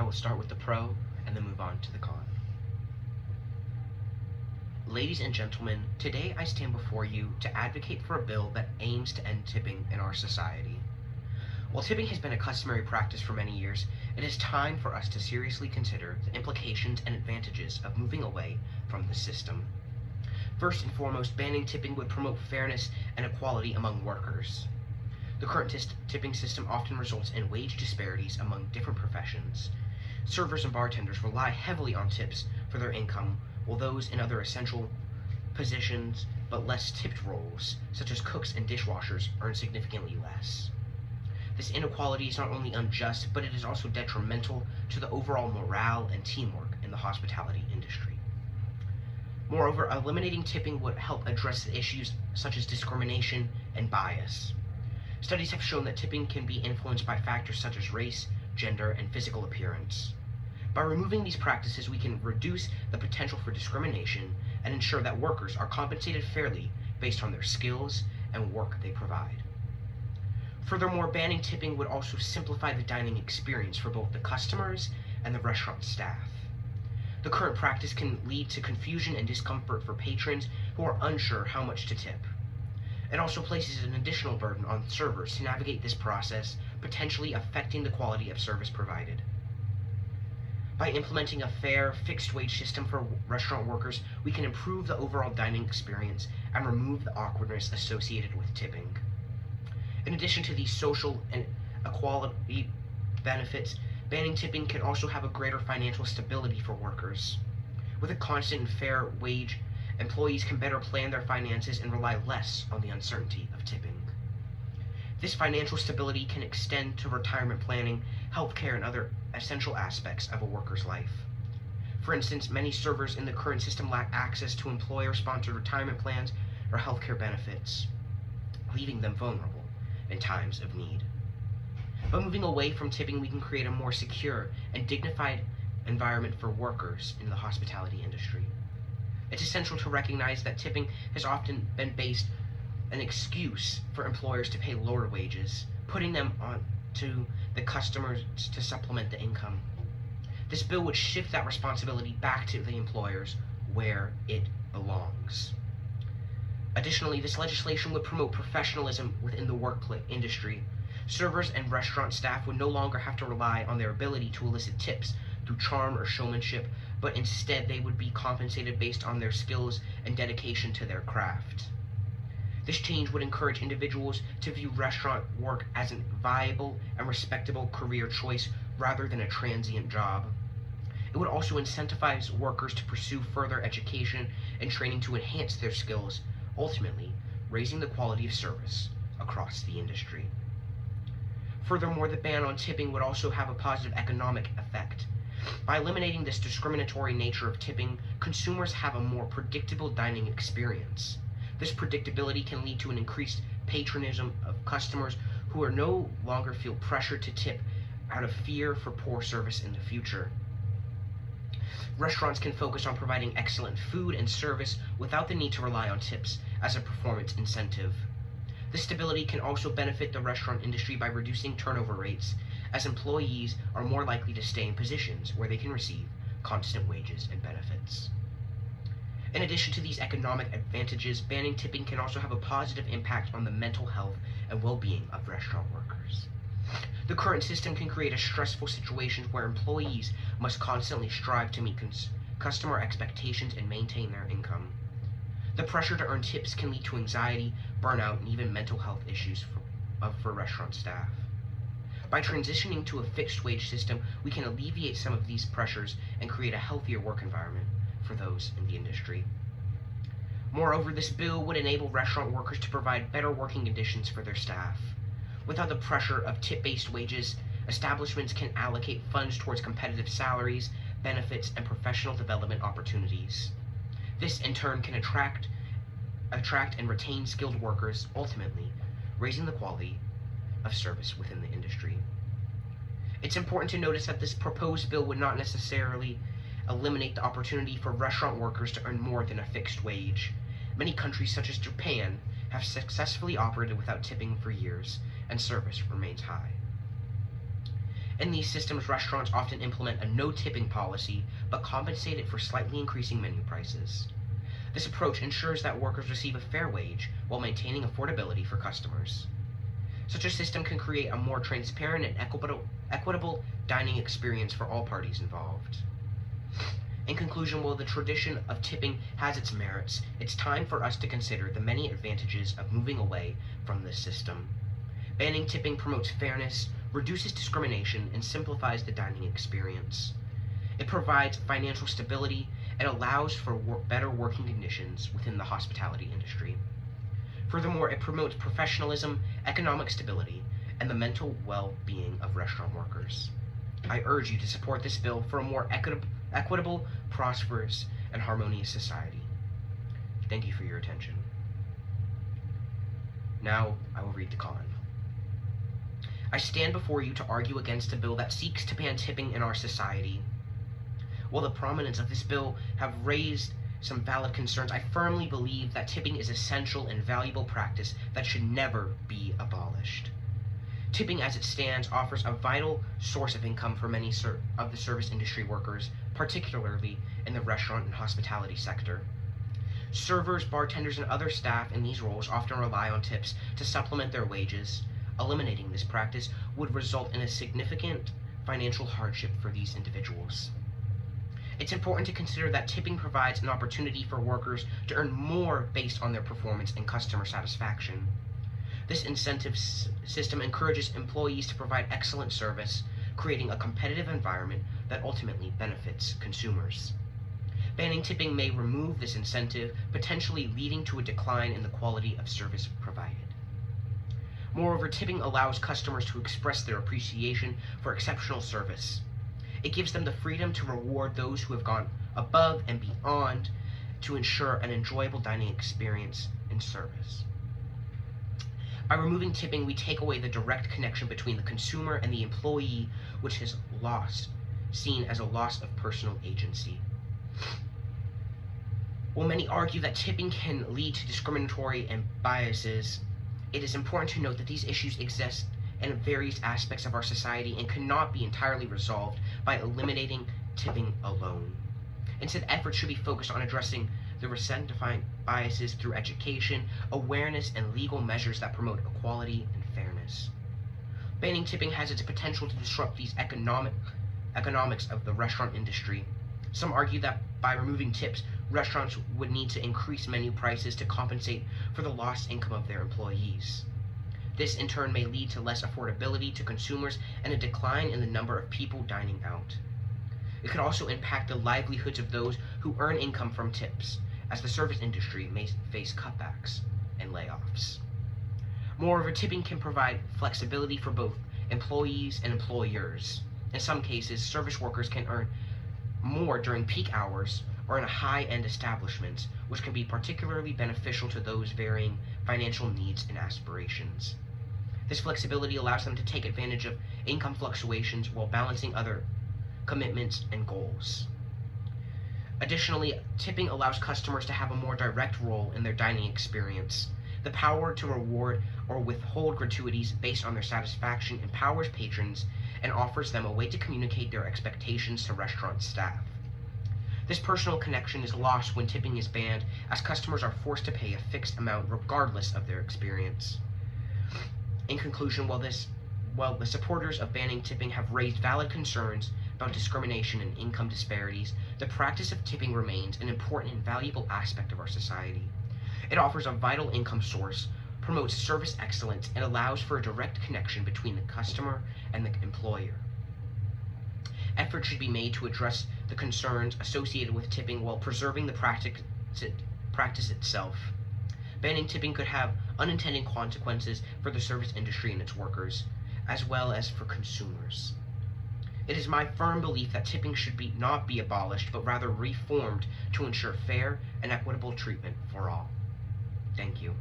I will start with the pro and then move on to the con. Ladies and gentlemen, today I stand before you to advocate for a bill that aims to end tipping in our society. While tipping has been a customary practice for many years, it is time for us to seriously consider the implications and advantages of moving away from the system. First and foremost, banning tipping would promote fairness and equality among workers. The current tipping system often results in wage disparities among different professions. Servers and bartenders rely heavily on tips for their income, while those in other essential positions but less tipped roles, such as cooks and dishwashers, earn significantly less. This inequality is not only unjust, but it is also detrimental to the overall morale and teamwork in the hospitality industry. Moreover, eliminating tipping would help address issues such as discrimination and bias. Studies have shown that tipping can be influenced by factors such as race, gender, and physical appearance. By removing these practices, we can reduce the potential for discrimination and ensure that workers are compensated fairly based on their skills and work they provide. Furthermore, banning tipping would also simplify the dining experience for both the customers and the restaurant staff. The current practice can lead to confusion and discomfort for patrons who are unsure how much to tip. It also places an additional burden on servers to navigate this process, potentially affecting the quality of service provided. By implementing a fair, fixed wage system for restaurant workers, we can improve the overall dining experience and remove the awkwardness associated with tipping. In addition to these social and equality benefits, banning tipping can also have a greater financial stability for workers. With a constant and fair wage, employees can better plan their finances and rely less on the uncertainty of tipping. This financial stability can extend to retirement planning, healthcare, and other essential aspects of a worker's life. For instance, many servers in the current system lack access to employer-sponsored retirement plans or healthcare benefits, leaving them vulnerable in times of need. By moving away from tipping, we can create a more secure and dignified environment for workers in the hospitality industry. It's essential to recognize that tipping has often been based an excuse for employers to pay lower wages, putting them on to the customers to supplement the income. This bill would shift that responsibility back to the employers where it belongs. Additionally, this legislation would promote professionalism within the workplace industry. Servers and restaurant staff would no longer have to rely on their ability to elicit tips through charm or showmanship, but instead they would be compensated based on their skills and dedication to their craft. This change would encourage individuals to view restaurant work as a viable and respectable career choice rather than a transient job. It would also incentivize workers to pursue further education and training to enhance their skills, ultimately raising the quality of service across the industry. Furthermore, the ban on tipping would also have a positive economic effect. By eliminating this discriminatory nature of tipping, consumers have a more predictable dining experience. This predictability can lead to an increased patronism of customers who are no longer feel pressured to tip out of fear for poor service in the future. Restaurants can focus on providing excellent food and service without the need to rely on tips as a performance incentive. This stability can also benefit the restaurant industry by reducing turnover rates, as employees are more likely to stay in positions where they can receive constant wages and benefits. In addition to these economic advantages, banning tipping can also have a positive impact on the mental health and well-being of restaurant workers. The current system can create a stressful situation where employees must constantly strive to meet customer expectations and maintain their income. The pressure to earn tips can lead to anxiety, burnout, and even mental health issues for restaurant staff. By transitioning to a fixed wage system, we can alleviate some of these pressures and create a healthier work environment for those in the industry. Moreover, this bill would enable restaurant workers to provide better working conditions for their staff. Without the pressure of tip-based wages, establishments can allocate funds towards competitive salaries, benefits, and professional development opportunities. This, in turn, can attract and retain skilled workers, ultimately raising the quality of service within the industry. It's important to notice that this proposed bill would not necessarily eliminate the opportunity for restaurant workers to earn more than a fixed wage. Many countries, such as Japan, have successfully operated without tipping for years, and service remains high. In these systems, restaurants often implement a no tipping policy, but compensate it for slightly increasing menu prices. This approach ensures that workers receive a fair wage while maintaining affordability for customers. Such a system can create a more transparent and equitable dining experience for all parties involved. In conclusion, while the tradition of tipping has its merits, it's time for us to consider the many advantages of moving away from this system. Banning tipping promotes fairness, reduces discrimination, and simplifies the dining experience. It provides financial stability and allows for better working conditions within the hospitality industry. Furthermore, it promotes professionalism, economic stability, and the mental well-being of restaurant workers. I urge you to support this bill for a more equitable, prosperous, and harmonious society. Thank you for your attention. Now, I will read the con. I stand before you to argue against a bill that seeks to ban tipping in our society. While the prominence of this bill have raised some valid concerns, I firmly believe that tipping is essential and valuable practice that should never be abolished. Tipping as it stands offers a vital source of income for many of the service industry workers, particularly in the restaurant and hospitality sector. Servers, bartenders, and other staff in these roles often rely on tips to supplement their wages. Eliminating this practice would result in a significant financial hardship for these individuals. It's important to consider that tipping provides an opportunity for workers to earn more based on their performance and customer satisfaction. This incentive system encourages employees to provide excellent service, creating a competitive environment that ultimately benefits consumers. Banning tipping may remove this incentive, potentially leading to a decline in the quality of service provided. Moreover, tipping allows customers to express their appreciation for exceptional service. It gives them the freedom to reward those who have gone above and beyond to ensure an enjoyable dining experience and service. By removing tipping, we take away the direct connection between the consumer and the employee, which is seen as a loss of personal agency. While many argue that tipping can lead to discriminatory and biases, it is important to note that these issues exist in various aspects of our society and cannot be entirely resolved by eliminating tipping alone. Instead, efforts should be focused on addressing the recent-defined biases through education, awareness, and legal measures that promote equality and fairness. Banning tipping has its potential to disrupt these economics of the restaurant industry. Some argue that by removing tips, restaurants would need to increase menu prices to compensate for the lost income of their employees. This in turn may lead to less affordability to consumers and a decline in the number of people dining out. It could also impact the livelihoods of those who earn income from tips, as the service industry may face cutbacks and layoffs. Moreover, tipping can provide flexibility for both employees and employers. In some cases, service workers can earn more during peak hours or in high-end establishments, which can be particularly beneficial to those varying financial needs and aspirations. This flexibility allows them to take advantage of income fluctuations while balancing other commitments and goals. Additionally, tipping allows customers to have a more direct role in their dining experience. The power to reward or withhold gratuities based on their satisfaction empowers patrons and offers them a way to communicate their expectations to restaurant staff. This personal connection is lost when tipping is banned, as customers are forced to pay a fixed amount regardless of their experience. In conclusion, while the supporters of banning tipping have raised valid concerns about discrimination and income disparities, the practice of tipping remains an important and valuable aspect of our society. It offers a vital income source, promotes service excellence, and allows for a direct connection between the customer and the employer. Efforts should be made to address the concerns associated with tipping while preserving the practice itself. Banning tipping could have unintended consequences for the service industry and its workers, as well as for consumers. It is my firm belief that tipping should not be abolished, but rather reformed to ensure fair and equitable treatment for all. Thank you.